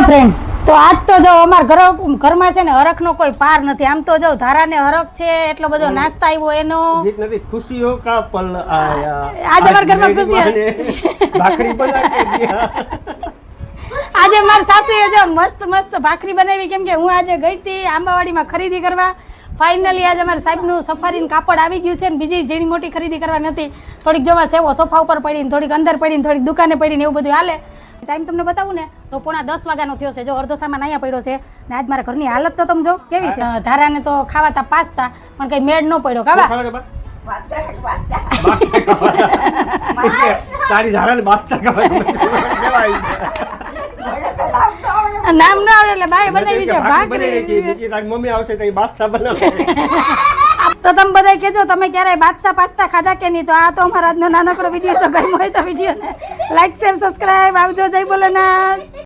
Friend તો આજ તો જો અમારા ઘરમાં છે ને હરખનો કોઈ પાર નથી. આમ તો જો ધારાને હરખ છે એટલો બધો નાસ્તા આવ્યો એનો ગીત નથી ખુશીઓ કા પલ આયા આજે અમારા ઘરમાં ખુશી ભાખરી બના કે દિયા આજે મારી સાસુએ જો મસ્ત ભાખરી બનાવી કેમ કે હું આજે ગઈ હતી આંબાવાડીમાં ખરીદી કરવા. ફાઇનલી આજે અમારા સાહેબનું સફારીનું કાપડ આવી ગયું છે ને બીજી ઝીણી મોટી ખરીદી કરવાની હતી. થોડીક જોવા સેવો સોફા ઉપર પડીને થોડીક અંદર પડીને થોડીક દુકાને પડીને એવું બધું હાલે. ટાઈમ તમને બતાવું ને તો 9:45 વાગ્યાનો થયો છે. જો અડધો સામાન અહીંયા પડ્યો છે ને આજ મારા ઘરની હાલત તો તમે જો કેવી છે. ધારાને તો ખાવાતા પાસ્તા પણ કઈ મેળ ન પડ્યો કાવા તારી ધારાને બાસ્તા કહેવાય નામ ના આવે એટલે બાય બનાવી છે ભાખરી. તારી મમ્મી આવશે તો બાસ્તા બનાવે. તો તમે બધા કહેજો તમે ક્યારેય બાદશાહ પાસ્તા ખાધા કે નહીં. તો આ તો અમારો આજનો નાનકડો વિડીયો છે. ગમ્યો હોય તો વિડીયોને લાઈક શેર સબસ્ક્રાઇબ આવજો. જય ભોલેનાથ.